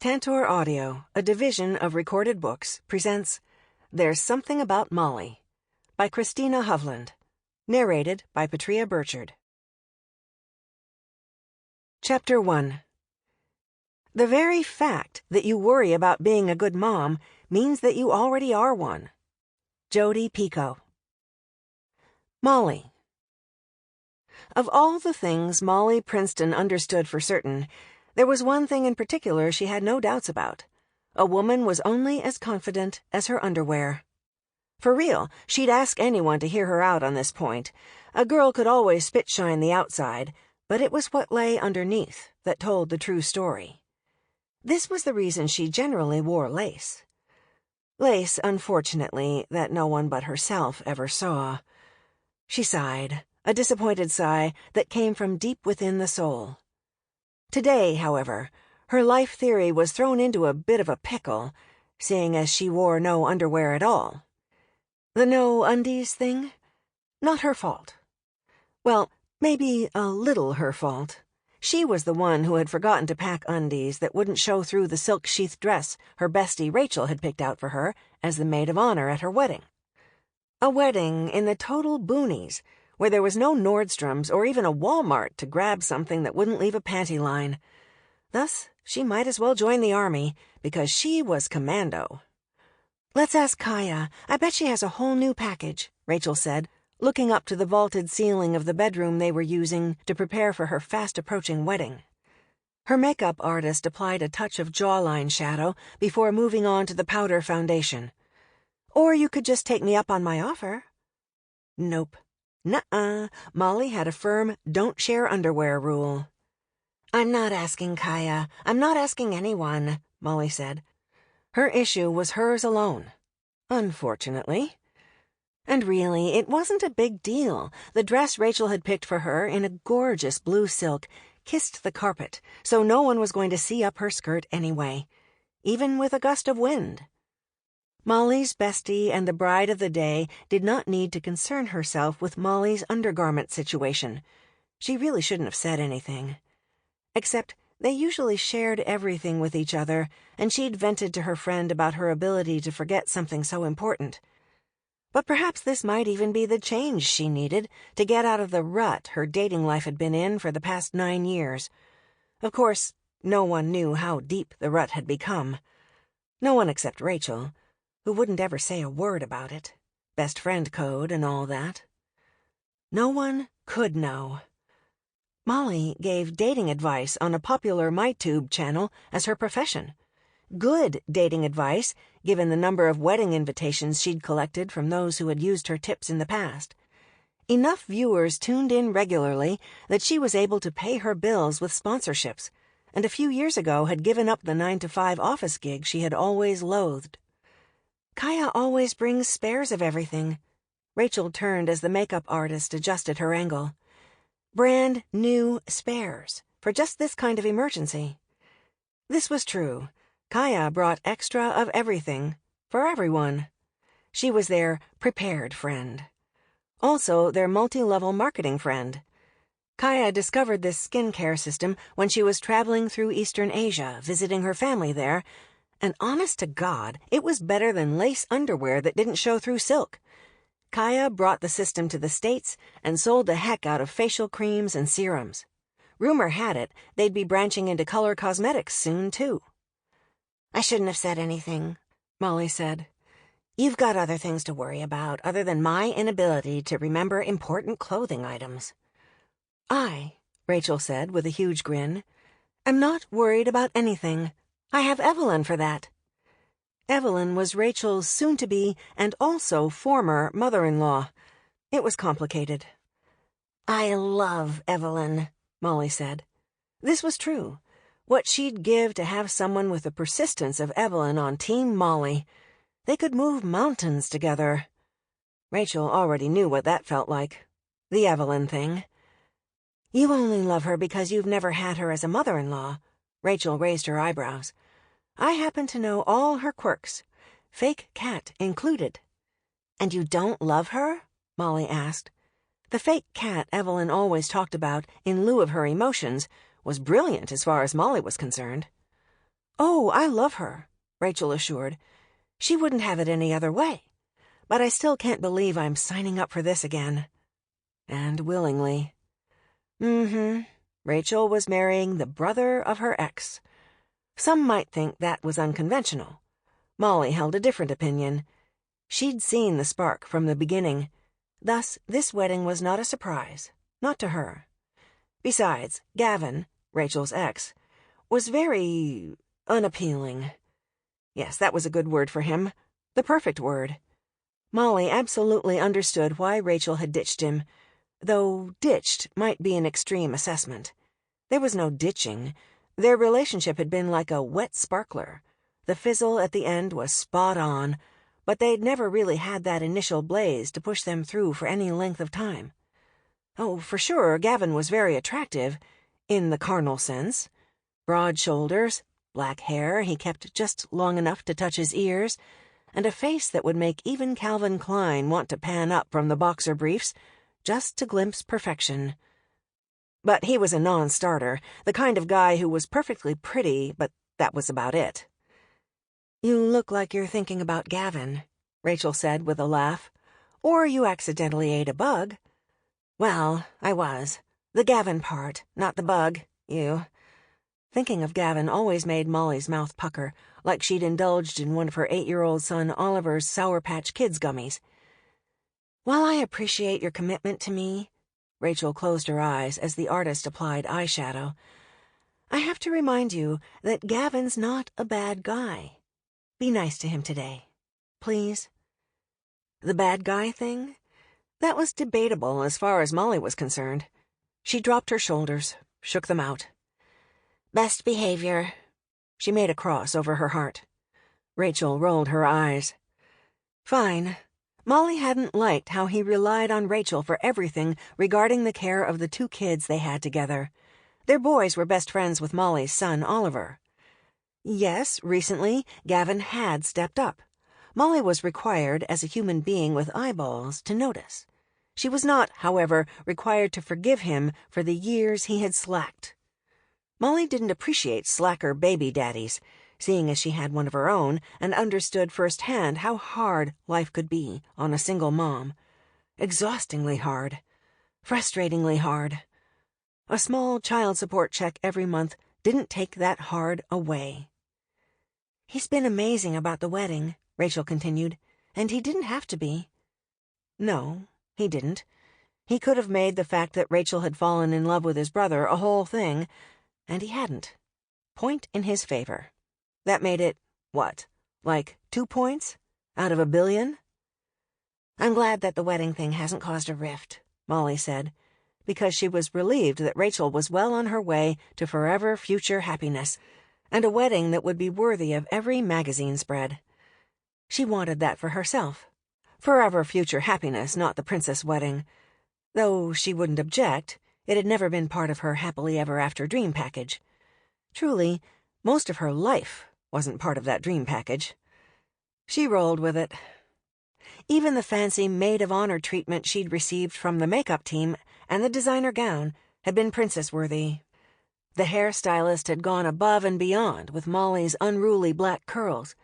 Tantor Audio, a division of Recorded Books, presents There's Something About Molly by Christina Hovland, narrated by Petrea Burchard. Chapter 1. The very fact that you worry about being a good mom means that you already are one. Jodi Picoult. Molly. Of all the things Molly Princeton understood for certain, there was one thing in particular she had no doubts about. A woman was only as confident as her underwear. For real, she'd ask anyone to hear her out on this point. A girl could always spit-shine the outside, but it was what lay underneath that told the true story. This was the reason she generally wore lace. Lace, unfortunately, that no one but herself ever saw. She sighed, a disappointed sigh that came from deep within the soul. Today, however, her life theory was thrown into a bit of a pickle, seeing as she wore no underwear at all. The no undies thing? Not her fault. Well, maybe a little her fault. She was the one who had forgotten to pack undies that wouldn't show through the silk-sheathed dress her bestie Rachel had picked out for her as the maid of honor at her wedding. A wedding in the total boonies, where there was no Nordstrom's or even a Walmart to grab something that wouldn't leave a panty line. Thus, she might as well join the army, because she was commando. "Let's ask Kaya. I bet she has a whole new package," Rachel said, looking up to the vaulted ceiling of the bedroom they were using to prepare for her fast-approaching wedding. Her makeup artist applied a touch of jawline shadow before moving on to the powder foundation. "Or you could just take me up on my offer." Nope. Nuh-uh. Molly had a firm don't-share-underwear rule. "I'm not asking Kaya. I'm not asking anyone," Molly said. Her issue was hers alone. Unfortunately. And really, it wasn't a big deal. The dress Rachel had picked for her in a gorgeous blue silk kissed the carpet, so no one was going to see up her skirt anyway, even with a gust of wind. Molly's bestie and the bride of the day did not need to concern herself with Molly's undergarment situation. She really shouldn't have said anything. Except they usually shared everything with each other, and she'd vented to her friend about her ability to forget something so important. But perhaps this might even be the change she needed to get out of the rut her dating life had been in for the past 9 years. Of course, no one knew how deep the rut had become. No one except Rachel, who wouldn't ever say a word about it. Best friend code and all that. No one could know. Molly gave dating advice on a popular MyTube channel as her profession. Good dating advice, given the number of wedding invitations she'd collected from those who had used her tips in the past. Enough viewers tuned in regularly that she was able to pay her bills with sponsorships, and a few years ago had given up the 9-to-5 office gig she had always loathed. "Kaya always brings spares of everything." Rachel turned as the makeup artist adjusted her angle. "Brand new spares, for just this kind of emergency." This was true. Kaya brought extra of everything, for everyone. She was their prepared friend. Also their multi-level marketing friend. Kaya discovered this skincare system when she was traveling through Eastern Asia, visiting her family there, and honest to God, it was better than lace underwear that didn't show through silk. Kaya brought the system to the States and sold the heck out of facial creams and serums. Rumor had it they'd be branching into color cosmetics soon, too. "I shouldn't have said anything," Molly said. "You've got other things to worry about other than my inability to remember important clothing items." "I," Rachel said with a huge grin, "am not worried about anything. I have Evelyn for that." Evelyn was Rachel's soon-to-be and also former mother-in-law. It was complicated. "I love Evelyn," Molly said. This was true. What she'd give to have someone with the persistence of Evelyn on Team Molly. They could move mountains together. Rachel already knew what that felt like. The Evelyn thing. "You only love her because you've never had her as a mother-in-law." Rachel raised her eyebrows. "I happen to know all her quirks, fake cat included." "And you don't love her?" Molly asked. The fake cat Evelyn always talked about in lieu of her emotions was brilliant as far as Molly was concerned. "Oh, I love her," Rachel assured. "She wouldn't have it any other way. But I still can't believe I'm signing up for this again." And willingly. Rachel was marrying the brother of her ex. Some might think that was unconventional. Molly held a different opinion. She'd seen the spark from the beginning. Thus, this wedding was not a surprise, not to her. Besides, Gavin, Rachel's ex, was very unappealing. Yes, that was a good word for him. The perfect word. Molly absolutely understood why Rachel had ditched him, though ditched might be an extreme assessment. There was no ditching. Their relationship had been like a wet sparkler. The fizzle at the end was spot on, but they'd never really had that initial blaze to push them through for any length of time. Oh, for sure, Gavin was very attractive, in the carnal sense. Broad shoulders, black hair he kept just long enough to touch his ears, and a face that would make even Calvin Klein want to pan up from the boxer briefs just to glimpse perfection. But he was a non-starter, the kind of guy who was perfectly pretty, but that was about it. "You look like you're thinking about Gavin," Rachel said with a laugh. "Or you accidentally ate a bug." "Well, I was. The Gavin part, not the bug, you." Thinking of Gavin always made Molly's mouth pucker, like she'd indulged in one of her 8-year-old son Oliver's Sour Patch Kids gummies. "While I appreciate your commitment to me," Rachel closed her eyes as the artist applied eyeshadow, "I have to remind you that Gavin's not a bad guy. Be nice to him today. Please." The bad guy thing? That was debatable as far as Molly was concerned. She dropped her shoulders, shook them out. "Best behavior." She made a cross over her heart. Rachel rolled her eyes. Fine. Molly hadn't liked how he relied on Rachel for everything regarding the care of the 2 kids they had together. Their boys were best friends with Molly's son, Oliver. Yes, recently, Gavin had stepped up. Molly was required, as a human being with eyeballs, to notice. She was not, however, required to forgive him for the years he had slacked. Molly didn't appreciate slacker baby daddies, seeing as she had one of her own and understood firsthand how hard life could be on a single mom. Exhaustingly hard. Frustratingly hard. A small child support check every month didn't take that hard away. "He's been amazing about the wedding," Rachel continued, "and he didn't have to be." No, he didn't. He could have made the fact that Rachel had fallen in love with his brother a whole thing, and he hadn't. Point in his favor. That made it, what, like 2 points? Out of 1 billion? "I'm glad that the wedding thing hasn't caused a rift," Molly said, because she was relieved that Rachel was well on her way to forever future happiness, and a wedding that would be worthy of every magazine spread. She wanted that for herself. Forever future happiness, not the princess wedding. Though she wouldn't object, it had never been part of her happily ever after dream package. Truly, most of her life wasn't part of that dream package. She rolled with it. Even the fancy maid of honor treatment she'd received from the makeup team and the designer gown had been princess-worthy. The hairstylist had gone above and beyond with Molly's unruly black curls.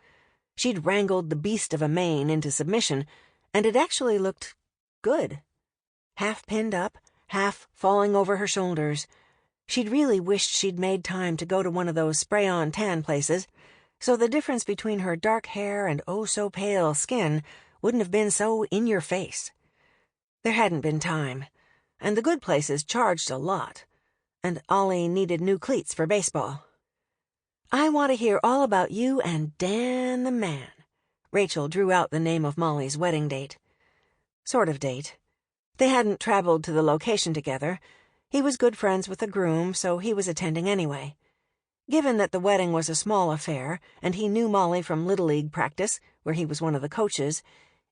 She'd wrangled the beast of a mane into submission, and it actually looked good. Half pinned up, half falling over her shoulders. She'd really wished she'd made time to go to one of those spray-on tan places, so the difference between her dark hair and oh-so-pale skin wouldn't have been so in-your-face. There hadn't been time, and the good places charged a lot, and Ollie needed new cleats for baseball. "I want to hear all about you and Dan the man." Rachel drew out the name of Molly's wedding date. Sort of date. They hadn't traveled to the location together. He was good friends with the groom, so he was attending anyway. Given that the wedding was a small affair, and he knew Molly from Little League practice, where he was one of the coaches,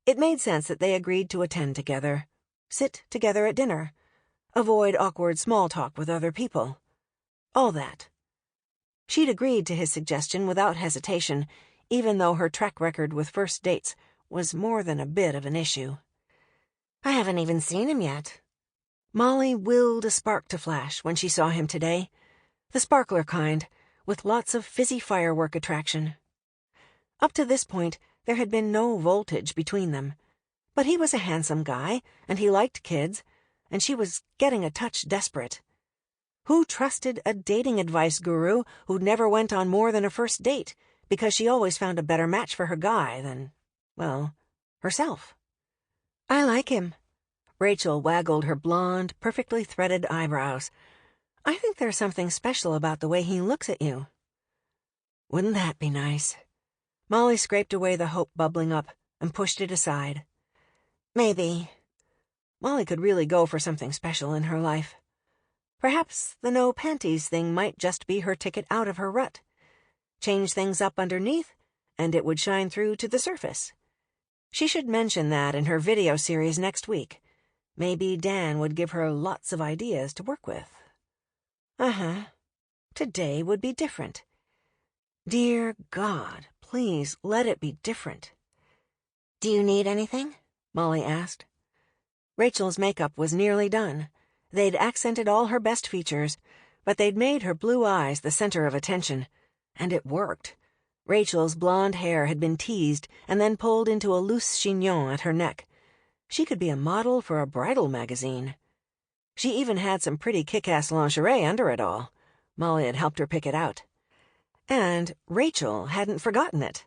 it made sense that they agreed to attend together, sit together at dinner, avoid awkward small talk with other people. All that. She'd agreed to his suggestion without hesitation, even though her track record with first dates was more than a bit of an issue. "I haven't even seen him yet." Molly willed a spark to flash when she saw him today. The sparkler kind, with lots of fizzy firework attraction. Up to this point, there had been no voltage between them. But he was a handsome guy, and he liked kids, and she was getting a touch desperate. Who trusted a dating advice guru who never went on more than a first date because she always found a better match for her guy than, well, herself? I like him. Rachel waggled her blonde, perfectly threaded eyebrows. I think there's something special about the way he looks at you. Wouldn't that be nice? Molly scraped away the hope bubbling up and pushed it aside. Maybe. Molly could really go for something special in her life. Perhaps the no panties thing might just be her ticket out of her rut. Change things up underneath, and it would shine through to the surface. She should mention that in her video series next week. Maybe Dan would give her lots of ideas to work with. Today would be different. Dear God, please let it be different. Do you need anything? Molly asked. Rachel's makeup was nearly done. They'd accented all her best features, but they'd made her blue eyes the center of attention. And it worked. Rachel's blonde hair had been teased and then pulled into a loose chignon at her neck. She could be a model for a bridal magazine. She even had some pretty kick-ass lingerie under it all. Molly had helped her pick it out. And Rachel hadn't forgotten it,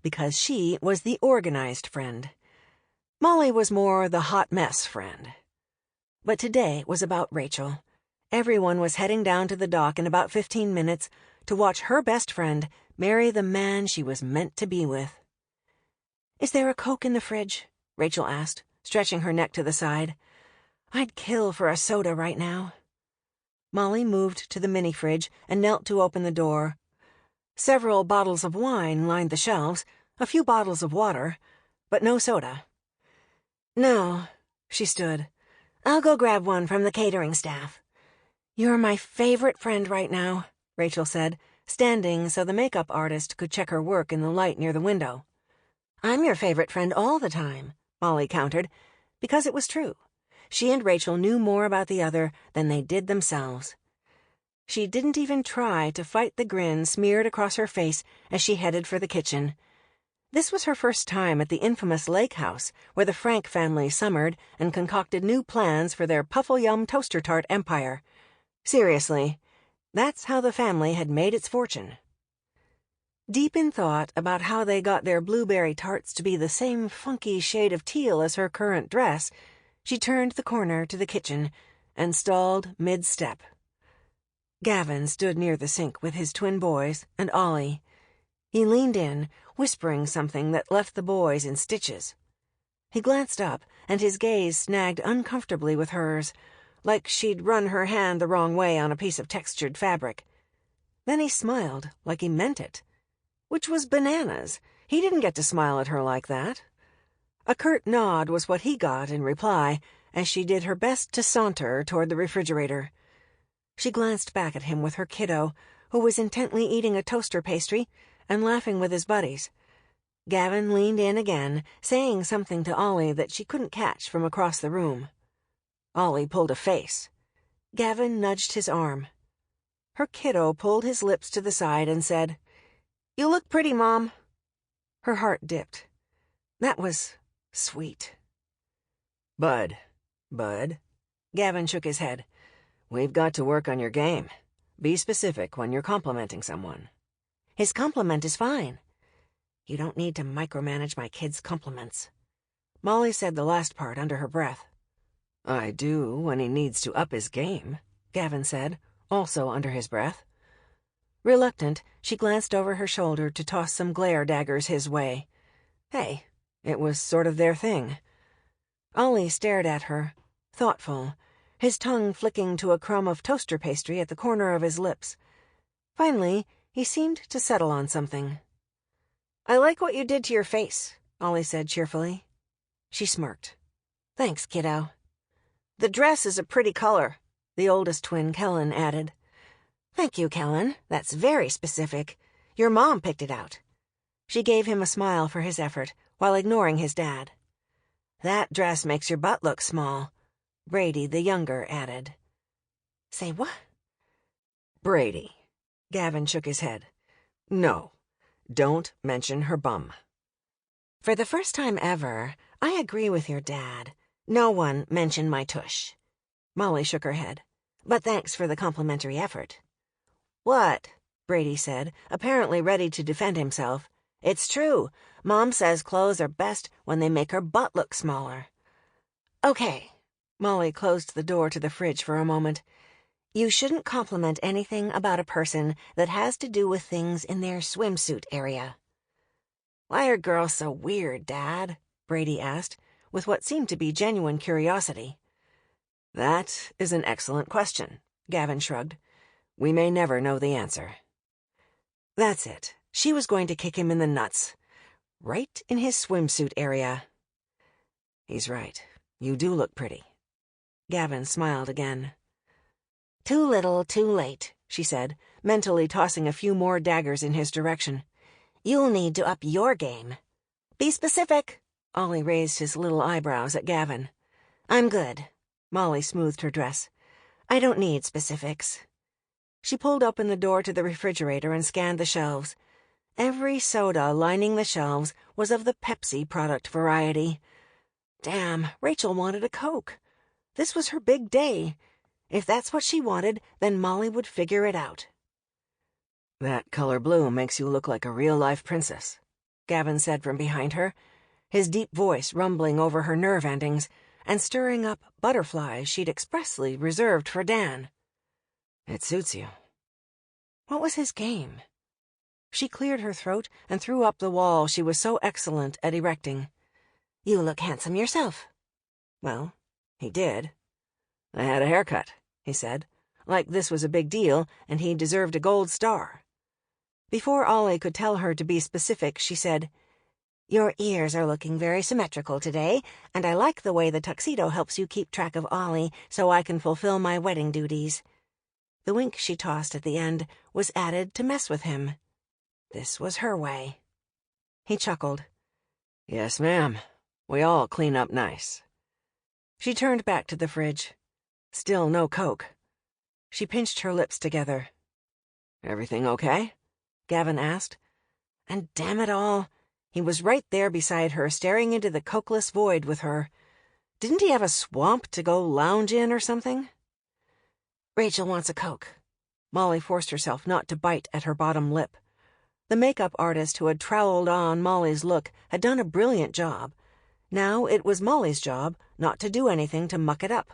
because she was the organized friend. Molly was more the hot mess friend. But today was about Rachel. Everyone was heading down to the dock in about 15 minutes to watch her best friend marry the man she was meant to be with. Is there a Coke in the fridge? Rachel asked, stretching her neck to the side. I'd kill for a soda right now. Molly moved to the mini-fridge and knelt to open the door. Several bottles of wine lined the shelves, a few bottles of water, but no soda. No, she stood. I'll go grab one from the catering staff. You're my favorite friend right now, Rachel said, standing so the makeup artist could check her work in the light near the window. I'm your favorite friend all the time, Molly countered, because it was true. She and Rachel knew more about the other than they did themselves. She didn't even try to fight the grin smeared across her face as she headed for the kitchen. This was her first time at the infamous lake house where the Frank family summered and concocted new plans for their Puffle-Yum toaster tart empire. Seriously, that's how the family had made its fortune. Deep in thought about how they got their blueberry tarts to be the same funky shade of teal as her current dress, she turned the corner to the kitchen and stalled mid-step. Gavin stood near the sink with his twin boys and Ollie. He leaned in, whispering something that left the boys in stitches. He glanced up, and his gaze snagged uncomfortably with hers, like she'd run her hand the wrong way on a piece of textured fabric. Then he smiled like he meant it, which was bananas. He didn't get to smile at her like that. A curt nod was what he got in reply, as she did her best to saunter toward the refrigerator. She glanced back at him with her kiddo, who was intently eating a toaster pastry and laughing with his buddies. Gavin leaned in again, saying something to Ollie that she couldn't catch from across the room. Ollie pulled a face. Gavin nudged his arm. Her kiddo pulled his lips to the side and said, "You look pretty, Mom." Her heart dipped. That was sweet. Bud. Gavin shook his head. We've got to work on your game. Be specific when you're complimenting someone. His compliment is fine. You don't need to micromanage my kid's compliments. Molly said the last part under her breath. I do when he needs to up his game, Gavin said, also under his breath. Reluctant, she glanced over her shoulder to toss some glare daggers his way. Hey, it was sort of their thing. Ollie stared at her, thoughtful, his tongue flicking to a crumb of toaster pastry at the corner of his lips. Finally, he seemed to settle on something. I like what you did to your face, Ollie said cheerfully. She smirked. Thanks, kiddo. The dress is a pretty color, the oldest twin, Kellen, added. Thank you, Kellen. That's very specific. Your mom picked it out. She gave him a smile for his effort, while ignoring his dad. That dress makes your butt look small, Brady, the younger, added. Say what? Brady. Gavin shook his head. No, don't mention her bum. For the first time ever, I agree with your dad. No one mentioned my tush. Molly shook her head. But thanks for the complimentary effort. What? Brady said, apparently ready to defend himself. It's true. Mom says clothes are best when they make her butt look smaller. Okay. Molly closed the door to the fridge for a moment. You shouldn't compliment anything about a person that has to do with things in their swimsuit area. Why are girls so weird, Dad? Brady asked, with what seemed to be genuine curiosity. That is an excellent question, Gavin shrugged. We may never know the answer. That's it. She was going to kick him in the nuts. Right in his swimsuit area. He's right. You do look pretty. Gavin smiled again. Too little, too late, she said, mentally tossing a few more daggers in his direction. You'll need to up your game. Be specific. Ollie raised his little eyebrows at Gavin. I'm good. Molly smoothed her dress. I don't need specifics. She pulled open the door to the refrigerator and scanned the shelves. Every soda lining the shelves was of the Pepsi product variety. Damn, Rachel wanted a Coke. This was her big day. If that's what she wanted, then Molly would figure it out. That color blue makes you look like a real-life princess, Gavin said from behind her, his deep voice rumbling over her nerve endings and stirring up butterflies she'd expressly reserved for Dan. It suits you. What was his game? She cleared her throat and threw up the wall she was so excellent at erecting. You look handsome yourself. Well, he did. I had a haircut, he said, like this was a big deal and he deserved a gold star. Before Ollie could tell her to be specific, she said, Your ears are looking very symmetrical today, and I like the way the tuxedo helps you keep track of Ollie so I can fulfill my wedding duties. The wink she tossed at the end was added to mess with him. This was her way. He chuckled. Yes, ma'am. We all clean up nice. She turned back to the fridge. Still no Coke. She pinched her lips together. Everything okay? Gavin asked. And damn it all, he was right there beside her, staring into the Cokeless void with her. Didn't he have a swamp to go lounge in or something? Rachel wants a Coke. Molly forced herself not to bite at her bottom lip. The makeup artist who had troweled on Molly's look had done a brilliant job. Now it was Molly's job not to do anything to muck it up,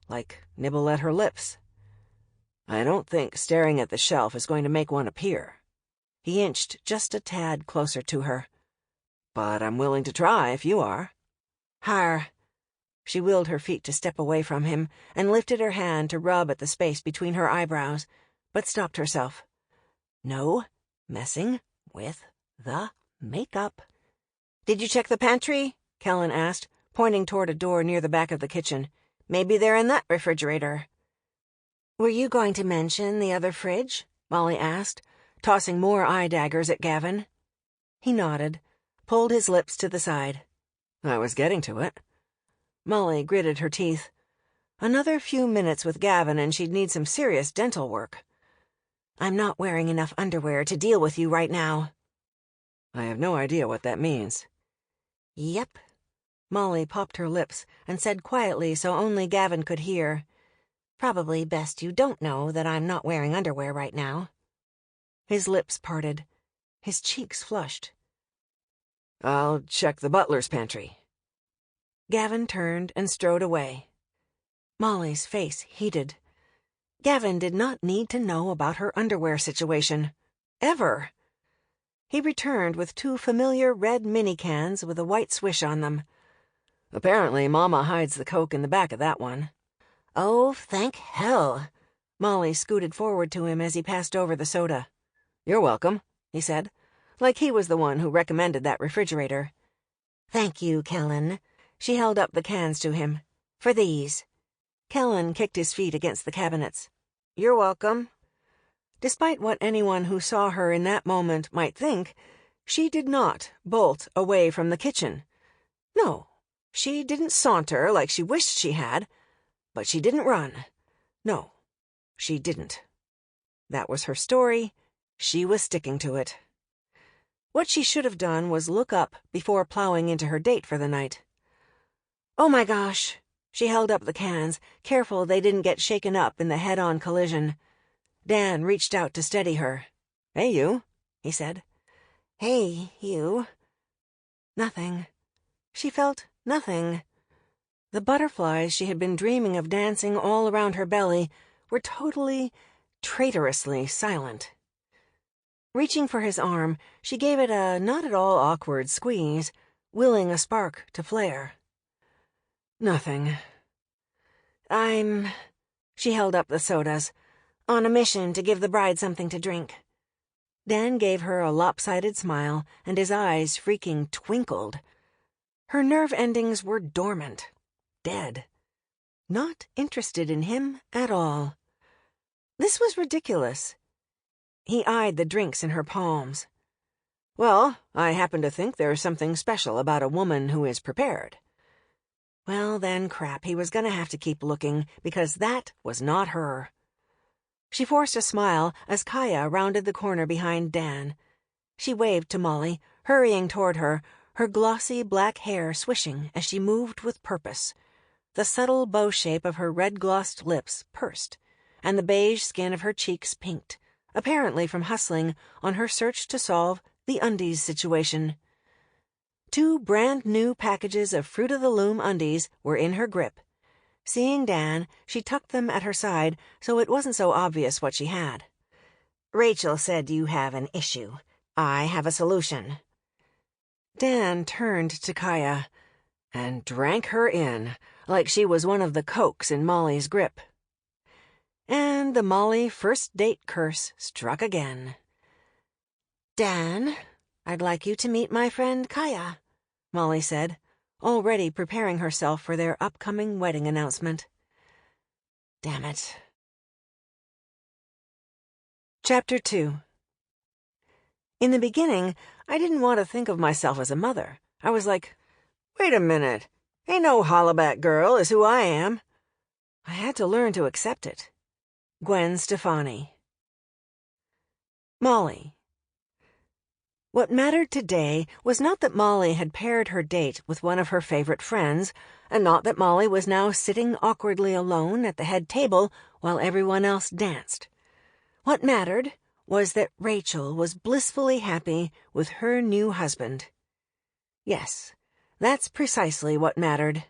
like nibble at her lips. I don't think staring at the shelf is going to make one appear. He inched just a tad closer to her. But I'm willing to try if you are. Har. She willed her feet to step away from him and lifted her hand to rub at the space between her eyebrows, but stopped herself. No messing with the makeup. Did you check the pantry? Kellen asked, pointing toward a door near the back of the kitchen. Maybe they're in that refrigerator. Were you going to mention the other fridge? Molly asked, tossing more eye daggers at Gavin. He nodded, pulled his lips to the side. I was getting to it. Molly gritted her teeth. Another few minutes with Gavin and she'd need some serious dental work. I'm not wearing enough underwear to deal with you right now. I have no idea what that means. Yep. Molly popped her lips and said quietly so only Gavin could hear. Probably best you don't know that I'm not wearing underwear right now. His lips parted. His cheeks flushed. I'll check the butler's pantry. Gavin turned and strode away. Molly's face heated. Gavin did not need to know about her underwear situation. Ever. He returned with 2 familiar red mini cans with a white swish on them. Apparently, Mama hides the Coke in the back of that one. Oh, thank hell. Molly scooted forward to him as he passed over the soda. You're welcome, he said, like he was the one who recommended that refrigerator. Thank you, Kellen. She held up the cans to him. For these. Kellen kicked his feet against the cabinets. You're welcome. Despite what anyone who saw her in that moment might think, she did not bolt away from the kitchen. No, she didn't saunter like she wished she had, but she didn't run. No, she didn't. That was her story, She was sticking to it. What she should have done was look up before plowing into her date for the night. "Oh my gosh." She held up the cans, careful they didn't get shaken up in the head-on collision. Dan reached out to steady her. "Hey, you," he said. "Hey, you." Nothing. She felt nothing. The butterflies she had been dreaming of dancing all around her belly were totally, traitorously silent. Reaching for his arm, she gave it a not at all awkward squeeze, willing a spark to flare. "Nothing. She held up the sodas, "on a mission to give the bride something to drink." Dan gave her a lopsided smile, and his eyes freaking twinkled. Her nerve endings were dormant, dead, not interested in him at all. This was ridiculous. He eyed the drinks in her palms. "Well, I happen to think there's something special about a woman who is prepared." Well, then crap, he was going to have to keep looking, because that was not her. She forced a smile as Kaya rounded the corner behind Dan. She waved to Molly, hurrying toward her, her glossy black hair swishing as she moved with purpose. The subtle bow shape of her red-glossed lips pursed, and the beige skin of her cheeks pinked, apparently from hustling on her search to solve the undies situation. 2 brand-new packages of Fruit of the Loom undies were in her grip. Seeing Dan, she tucked them at her side so it wasn't so obvious what she had. "Rachel said you have an issue. I have a solution." Dan turned to Kaya and drank her in like she was one of the cokes in Molly's grip. And the Molly first date curse struck again. "Dan, I'd like you to meet my friend Kaya," Molly said, already preparing herself for their upcoming wedding announcement. Damn it. Chapter 2. In the beginning, I didn't want to think of myself as a mother. I was like, wait a minute, ain't no hollaback girl is who I am. I had to learn to accept it. Gwen Stefani. Molly. What mattered today was not that Molly had paired her date with one of her favorite friends, and not that Molly was now sitting awkwardly alone at the head table while everyone else danced. What mattered was that Rachel was blissfully happy with her new husband. Yes, that's precisely what mattered.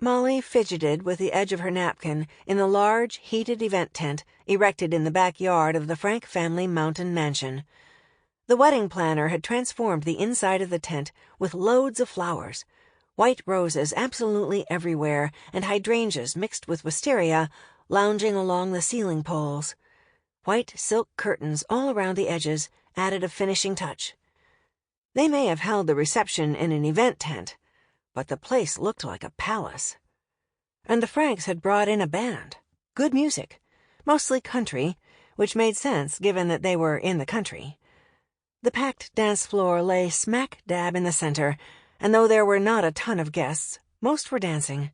Molly fidgeted with the edge of her napkin in the large, heated event tent erected in the backyard of the Frank family mountain mansion. The wedding planner had transformed the inside of the tent with loads of flowers, white roses absolutely everywhere, and hydrangeas mixed with wisteria lounging along the ceiling poles. White silk curtains all around the edges added a finishing touch. They may have held the reception in an event tent, but the place looked like a palace. And the Franks had brought in a band. Good music, mostly country, which made sense given that they were in the country. The packed dance floor lay smack dab in the center, and though there were not a ton of guests, most were dancing.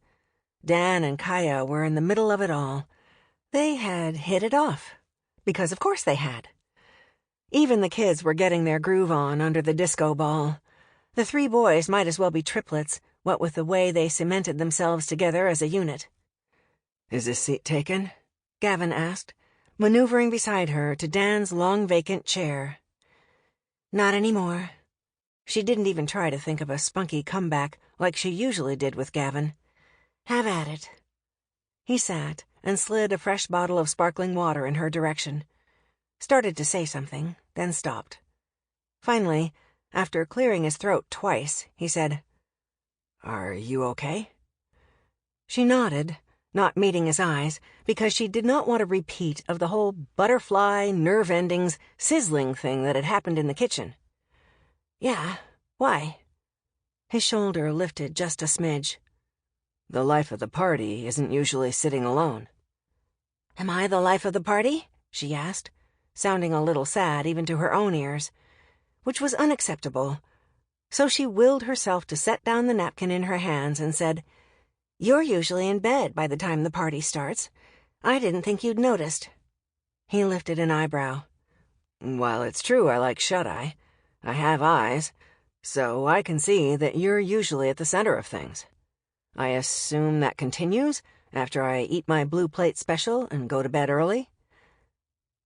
Dan and Kaya were in the middle of it all. They had hit it off, because of course they had. Even the kids were getting their groove on under the disco ball. The 3 boys might as well be triplets, what with the way they cemented themselves together as a unit. "Is this seat taken?" Gavin asked, maneuvering beside her to Dan's long vacant chair. "Not anymore." She didn't even try to think of a spunky comeback like she usually did with Gavin. "Have at it." He sat and slid a fresh bottle of sparkling water in her direction. Started to say something, then stopped. Finally, after clearing his throat twice, he said, "Are you okay?" She nodded, not meeting his eyes, because she did not want a repeat of the whole butterfly, nerve endings, sizzling thing that had happened in the kitchen. "Yeah, why?" His shoulder lifted just a smidge. "The life of the party isn't usually sitting alone." "Am I the life of the party?" she asked, sounding a little sad even to her own ears, which was unacceptable. So she willed herself to set down the napkin in her hands and said, "You're usually in bed by the time the party starts. I didn't think you'd noticed." He lifted an eyebrow. While it's true I like shut-eye, I have eyes, so I can see that you're usually at the center of things. I assume that continues after I eat my blue plate special and go to bed early?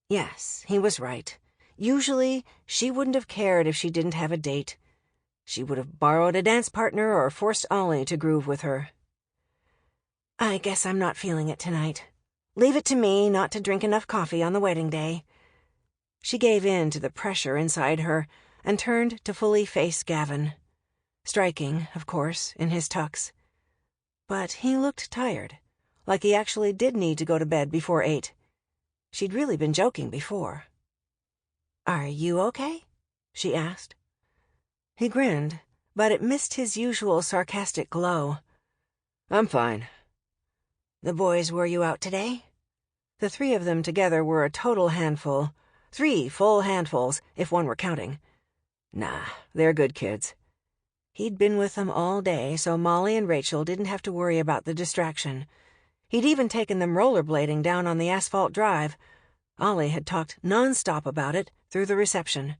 Yes, he was right. Usually, she wouldn't have cared if she didn't have a date. She would have borrowed a dance partner or forced Ollie to groove with her. I guess I'm not feeling it tonight. Leave it to me not to drink enough coffee on the wedding day. She gave in to the pressure inside her and turned to fully face Gavin. Striking, of course, in his tux. But he looked tired, like he actually did need to go to bed before 8. She'd really been joking before. Are you okay? She asked. He grinned, but it missed his usual sarcastic glow. I'm fine. The boys wore you out today? The 3 of them together were a total handful. 3 full handfuls, if one were counting. Nah, they're good kids. He'd been with them all day, so Molly and Rachel didn't have to worry about the distraction. He'd even taken them rollerblading down on the asphalt drive. Ollie had talked non-stop about it through the reception.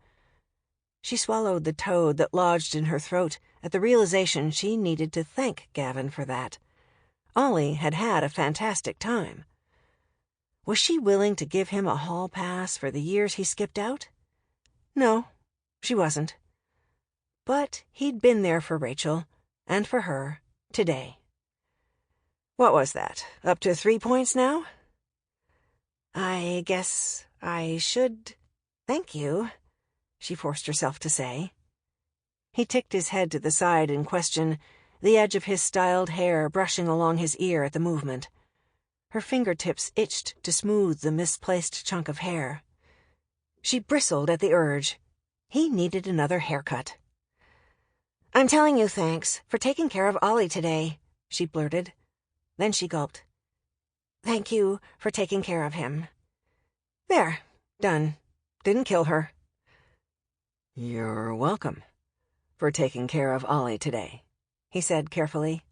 She swallowed the toad that lodged in her throat at the realization she needed to thank Gavin for that. Ollie had had a fantastic time. Was she willing to give him a hall pass for the years he skipped out? No, she wasn't. But he'd been there for Rachel, and for her, today. What was that, up to 3 points now? I guess I should thank you, she forced herself to say. He ticked his head to the side in question, the edge of his styled hair brushing along his ear at the movement. Her fingertips itched to smooth the misplaced chunk of hair. She bristled at the urge. He needed another haircut. I'm telling you thanks for taking care of Ollie today, she blurted. Then she gulped. Thank you for taking care of him. There, done. Didn't kill her. You're welcome for taking care of Ollie today, he said carefully.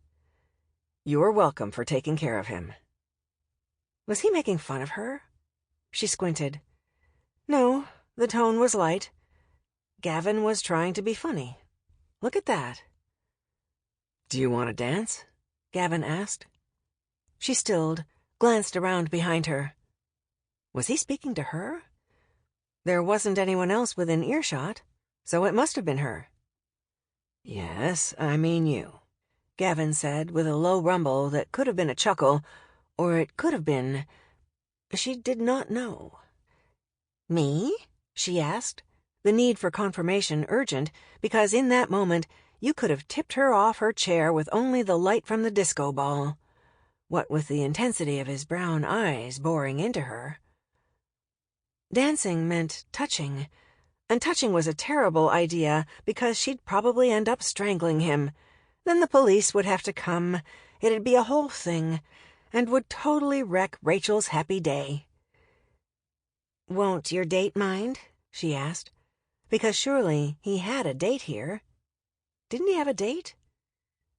You're welcome for taking care of him. Was he making fun of her? She squinted. No, the tone was light. Gavin was trying to be funny. Look at that. Do you want to dance? Gavin asked. She stilled, glanced around behind her. Was he speaking to her? There wasn't anyone else within earshot, so it must have been her. Yes, I mean you, Gavin said with a low rumble that could have been a chuckle, or it could have been... She did not know. Me? She asked, the need for confirmation urgent, because in that moment you could have tipped her off her chair with only the light from the disco ball. What with the intensity of his brown eyes boring into her. Dancing meant touching, and touching was a terrible idea because she'd probably end up strangling him. Then the police would have to come, it'd be a whole thing, and would totally wreck Rachel's happy day. Won't your date mind? She asked. Because surely he had a date here. Didn't he have a date?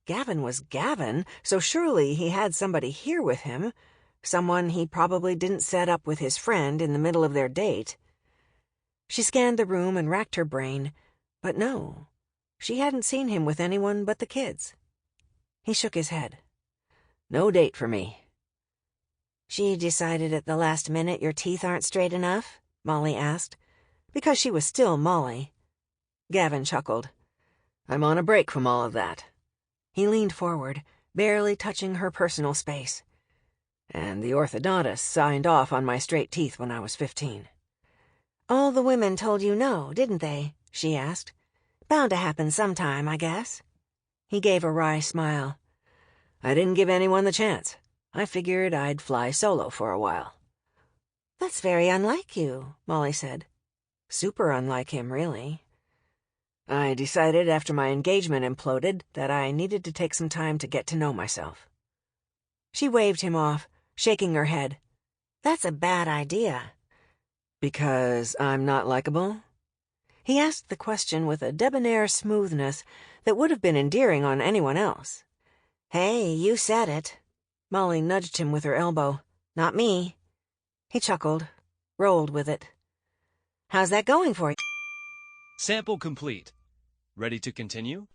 Gavin was Gavin, so surely he had somebody here with him, someone he probably didn't set up with his friend in the middle of their date. She scanned the room and racked her brain, but no, she hadn't seen him with anyone but the kids. He shook his head. No date for me. She decided at the last minute your teeth aren't straight enough? Molly asked, because she was still Molly. Gavin chuckled. I'm on a break from all of that. He leaned forward, barely touching her personal space. And the orthodontist signed off on my straight teeth when I was 15. All the women told you no, didn't they? She asked. Bound to happen sometime, I guess. He gave a wry smile. I didn't give anyone the chance. I figured I'd fly solo for a while. That's very unlike you, Molly said. Super unlike him, really. I decided after my engagement imploded that I needed to take some time to get to know myself. She waved him off, shaking her head. That's a bad idea. Because I'm not likable? He asked the question with a debonair smoothness that would have been endearing on anyone else. Hey, you said it. Molly nudged him with her elbow. Not me. He chuckled, rolled with it. How's that going for you? Sample complete. Ready to continue?